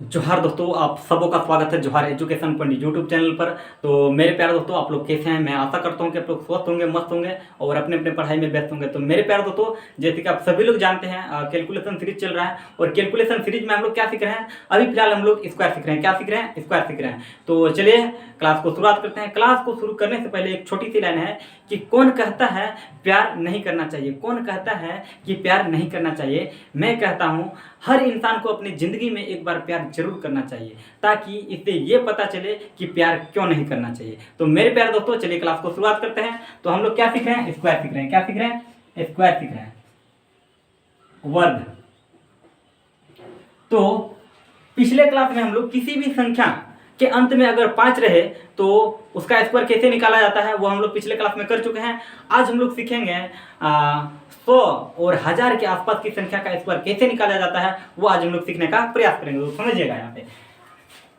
जोहार दोस्तों, आप सबों का स्वागत है जोहार एजुकेशन पंडित यूट्यूब चैनल पर। तो मेरे प्यारे दोस्तों, आप लोग कैसे हैं? मैं आशा करता हूं कि आप लोग स्वस्थ होंगे, मस्त होंगे और अपने अपने पढ़ाई में व्यस्त होंगे। तो मेरे प्यारे दोस्तों, जैसे कि आप सभी लोग जानते हैं, कैलकुलेशन सीरीज चल रहा है और कैलकुलेशन सीरीज में हम लोग क्या सीख रहे हैं? अभी फिलहाल हम लोग स्क्वायर सीख रहे हैं। क्या सीख रहे हैं? स्क्वायर सीख रहे हैं। तो चलिए क्लास को शुरुआत करते हैं। क्लास को शुरू करने से पहले एक छोटी सी लाइन है कि कौन कहता है प्यार नहीं करना चाहिए? कौन कहता है कि प्यार नहीं करना चाहिए? मैं कहता हूँ हर इंसान को अपनी ज़िंदगी में एक बार प्यार जरूर करना चाहिए, ताकि इससे ये पता चले कि प्यार क्यों नहीं करना चाहिए। तो मेरे प्यारे दोस्तों, चलिए क्लास को शुरुआत करते हैं। तो हम लोग क्या सीख रहे हैं? स्क्वायर सीख रहे हैं। क्या सीख रहे हैं? स्क्वायर सीख रहे हैं, वर्ग। तो पिछले क्लास में हम लोग किसी भी संख्या के अंत में अगर 5 रहे तो उसका स्क्वायर कैसे निकाला जाता है, वो हम लोग पिछले क्लास में कर चुके हैं। आज हम लोग सीखेंगे 100 और 1000 के आसपास की संख्या का स्क्वायर कैसे निकाला जाता है, वो आज हम लोग सीखने का प्रयास करेंगे। तो समझिएगा, यहाँ पे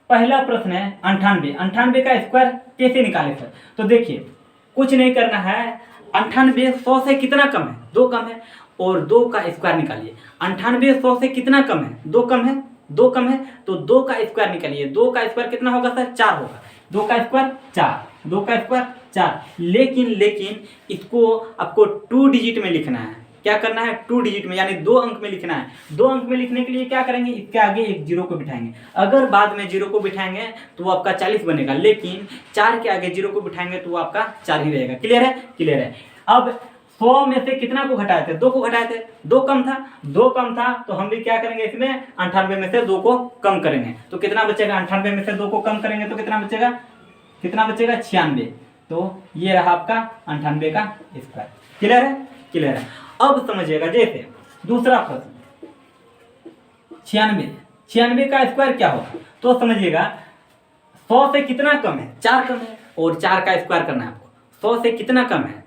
पहला प्रश्न है 98। 98 का स्क्वायर कैसे निकाले सर? तो देखिए, कुछ नहीं करना है। 98 100 से कितना कम है? 2 कम है, और 2 का स्क्वायर निकालिए। 98 100 से कितना कम है? 2 कम है। 2 कम है तो 2 का स्क्वायर निकालिए। 2 का स्क्वायर कितना होगा सर? 4 होगा। 2 का स्क्वायर 4। 2 का स्क्वायर 4। लेकिन इसको आपको 2 डिजिट में लिखना है। क्या करना है? 2 डिजिट में, यानी 2 अंक में लिखना है। 2 अंक में लिखने के लिए क्या करेंगे? इसके आगे एक जीरो को बिठाएंगे। अगर बाद में जीरो को बिठाएंगे तो वो आपका 40 बनेगा, लेकिन 4 के आगे जीरो को बिठाएंगे तो वो आपका 4 ही रहेगा। क्लियर है? क्लियर है। अब 100 में से कितना को घटाए थे? 2 को घटाए थे। 2 कम था। 2 कम था तो हम भी क्या करेंगे? इसमें 98 में से 2 को कम करेंगे तो कितना बचेगा? 98 में से 2 को कम करेंगे तो कितना बचेगा? कितना बचेगा? 96। तो ये रहा आपका 98 का स्क्वायर। क्लियर है? क्लियर है। अब समझिएगा, जैसे दूसरा प्रश्न 96। 96 का स्क्वायर क्या होगा? तो समझिएगा, 100 से कितना कम है? 4 कम है, और 4 का स्क्वायर करना है आपको। 100 से कितना कम है?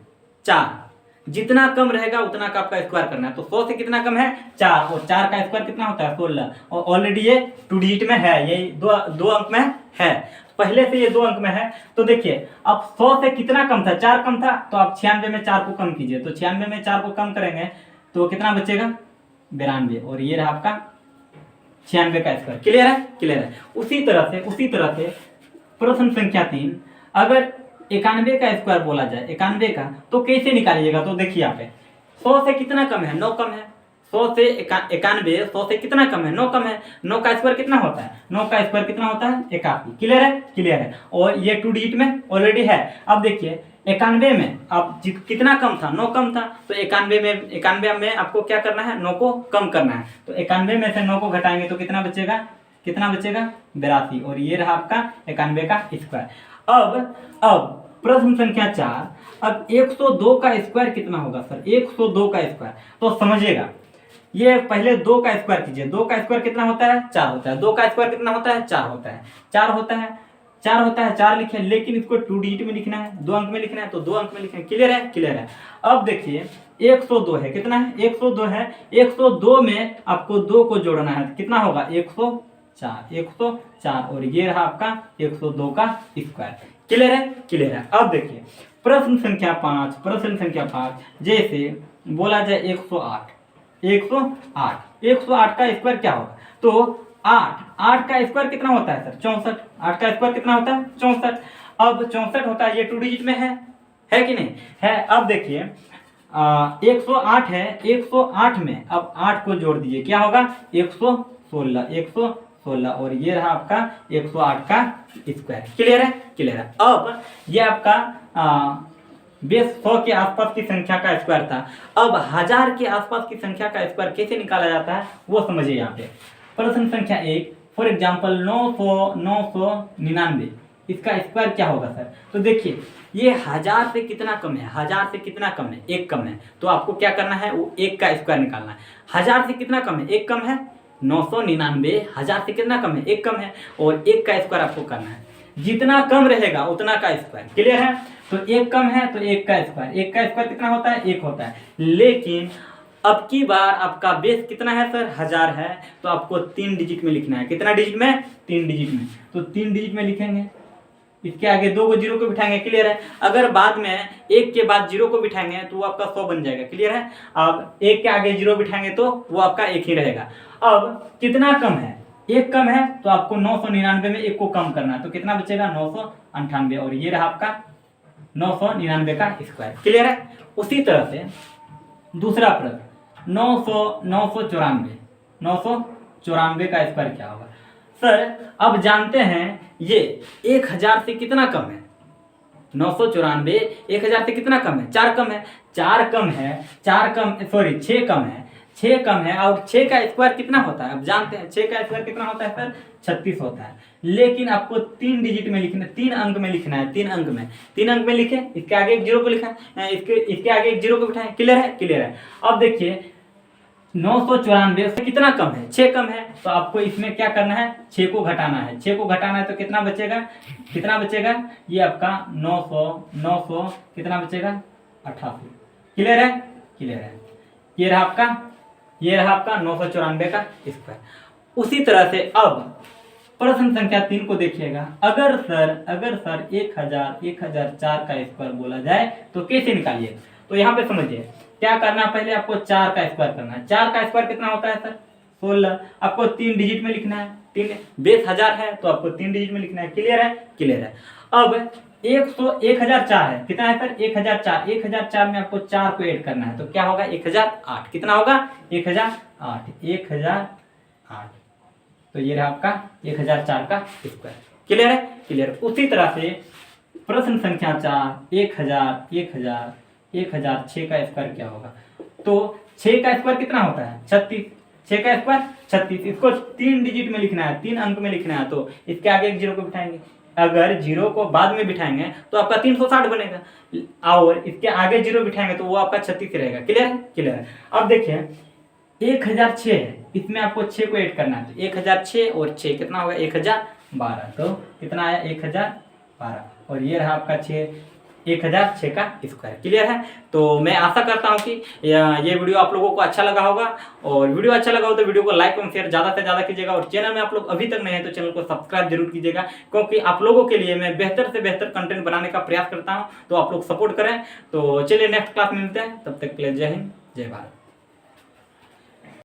4। जितना कम रहेगा उतना का आपका स्क्वायर करना है। तो 100 से कितना कम है? 4, और 4 का स्क्वायर कितना होता है? 16। और ऑलरेडी ये 2 डिजिट में है, ये दो अंक में है, पहले से ये 2 अंक में है। तो देखिए, अब 100 से कितना कम था? 4 कम था, तो आप 96 में 4 को कम कीजिए। तो 96 में 4 को कम करेंगे तो कितना बचेगा? 92। और ये रहा आपका 96 का स्क्वायर। क्लियर है? क्लियर है। उसी तरह से प्रश्न संख्या 3, अगर 91 का स्क्वायर बोला जाए, 91 का, तो कैसे निकालिएगा? तो देखिए, यहाँ पे 100 से कितना कम है? 9 कम है। 100 से 91, 100 से कितना कम है? 9 कम है। 9 का स्क्वायर कितना होता है? 9 का स्क्वायर कितना होता है? 81। क्लियर है? क्लियर है। और ये 2 डिजिट में ऑलरेडी है। अब देखिए, 91 में अब कितना कम था? 9 कम था। तो 91 में आपको क्या करना है? 9 को कम करना है। तो 91 में से 9 को घटाएंगे तो कितना बचेगा? कितना बचेगा? 82। और ये रहा आपका 91 का स्क्वायर। अब प्रश्न संख्या 4, अब 102 का स्क्वायर कितना होगा सर? 102 का स्क्वायर, तो समझिएगा, ये पहले 2 का स्क्वायर कीजिए। 2 का स्क्वायर कितना होता है? 4 होता है। 2 का स्क्वायर कितना होता है? 4 होता है। 4 होता है। 4 होता है। 4 लिखे, लेकिन इसको 2 डिजिट में लिखना है, 2 अंक में लिखना है, तो 2 अंक में लिखें। क्लियर है? क्लियर है। अब देखिए, 102 है। कितना है? 102 है। 102 में आपको 2 को जोड़ना है, कितना होगा? 104। 104, और ये रहा आपका 102 का स्क्वायर। क्लियर है? क्लियर है। अब देखिए, प्रश्न संख्या 5, जैसे बोला जाए 108। 108 का स्क्वायर क्या होगा? तो 8 का स्क्वायर कितना होता है सर? 64। 8 का स्क्वायर कितना होता है? 64। अब 64 होता है, ये 2 डिजिट में है कि नहीं है? अब देखिए, 108 है। 108 में अब 8 को जोड़ दीजिए, क्या होगा? 116। 116, और ये रहा आपका 108 का स्क्वायर। क्लियर है? क्लियर है। अब ये आपका बेस 100 के आसपास की संख्या का स्क्वायर था। अब 1000 के आसपास की संख्या का स्क्वायर कैसे निकाला जाता है, वो समझिए। यहाँ पे प्रश्न संख्या 1, फॉर एग्जाम्पल 999, इसका स्क्वायर क्या होगा सर? तो देखिए, ये 1000 से कितना कम है? 1000 से कितना कम है? 1 कम है। तो आपको क्या करना है? वो 1 का स्क्वायर निकालना है। 1000 से कितना कम है? 1 कम है। 999 1000 से कितना कम है? 1 कम है, और 1 का स्क्वायर आपको करना है। जितना कम रहेगा उतना का स्क्वायर। क्लियर है? तो 1 कम है तो 1 का स्क्वायर। 1 का स्क्वायर कितना होता है? 1 होता है। लेकिन अब की बार आपका बेस कितना है सर? 1000 है, तो आपको 3 डिजिट में लिखना है। कितना डिजिट में? 3 डिजिट में। तो 3 डिजिट में लिखेंगे, इसके आगे 2 को जीरो को बिठाएंगे। क्लियर है? अगर बाद में 1 के बाद 0 को बिठाएंगे तो वो आपका 100 बन जाएगा। क्लियर है? अब 1 के आगे 0 बिठाएंगे तो वो आपका 1 ही रहेगा। अब कितना कम है? एक कम है तो आपको 999 में एक को कम करना है, तो कितना बचेगा 998, और ये रहा आपका 999 का स्क्वायर। क्लियर है। उसी तरह से दूसरा प्रश्न 994 का स्क्वायर क्या होगा। सर अब जानते हैं ये 1000 से कितना कम है, 994 1000 से कितना कम है, 4 कम है, 6 कम है, 6 कम है, और 6 का स्क्वायर कितना होता है, अब जानते हैं 6 का स्क्वायर कितना होता है सर 36 होता है। लेकिन आपको 3 डिजिट में लिखना, 3 अंक में लिखना है, 3 अंक में लिखे, इसके आगे एक जीरो को लिखा है, इसके आगे एक जीरो को बिठाएं। क्लियर है, क्लियर है। अब देखिए 994 से कितना कम है, 6 कम है, तो आपको इसमें क्या करना है, 6 को घटाना है, 6 को घटाना है तो कितना बचेगा, ये आपका 900 कितना बचेगा 88। क्लियर है, क्लियर है। ये रहा आपका 994 का स्क्वायर। उसी तरह से अब प्रश्न संख्या 3 को देखिएगा। अगर सर 1004 का स्क्वायर बोला जाए तो कैसे निकालिए। तो यहाँ पे समझिए क्या करना है, पहले आपको 4 का स्क्वायर करना है। 4 का स्क्वायर कितना होता है सर 16, आपको 3 डिजिट में लिखना है, 3 बेस 1000 है तो आपको 3 डिजिट में लिखना है। क्लियर है, क्लियर है। अब 1004 है, कितना है सर 1004 में आपको 4 को ऐड करना है, तो क्या होगा 1008, कितना होगा 1008, तो ये रहा आपका 1004 का स्क्वायर। क्लियर है, क्लियर। उसी तरह से प्रश्न संख्या 4 1006 का स्क्वायर क्या होगा। तो 6 का स्क्वायर कितना होता है 36, 6 का स्क्वायर 36, इसको 3 डिजिट में लिखना है, 3 अंक में लिखना है, तो इसके आगे एक जीरो को बिठाएंगे। अगर जीरो को बाद में बिठाएंगे तो आपका 360 बनेगा, और इसके आगे जीरो बिठाएंगे तो वो आपका 36 रहेगा। क्लियर है, क्लियर है। अब देखिए 1006 है, इसमें आपको 6 को ऐड करना है, तो 1006 और 6 कितना होगा 1012, तो कितना आया 1012, और ये रहा आपका 1006 का स्क्वायर। क्लियर है। तो मैं आशा करता हूं कि ये वीडियो आप लोगों को अच्छा लगा होगा, और वीडियो अच्छा लगा हो तो वीडियो को लाइक और शेयर ज़्यादा से ज़्यादा कीजिएगा, और चैनल में आप लोग अभी तक नए हैं तो चैनल को सब्सक्राइब जरूर कीजिएगा, क्योंकि आप लोगों के लिए मैं बेहतर से बेहतर कंटेंट बनाने का प्रयास करता हूँ, तो आप लोग सपोर्ट करें। तो चलिए नेक्स्ट क्लास में मिलते हैं, तब तक के लिए जय हिंद, जय भारत।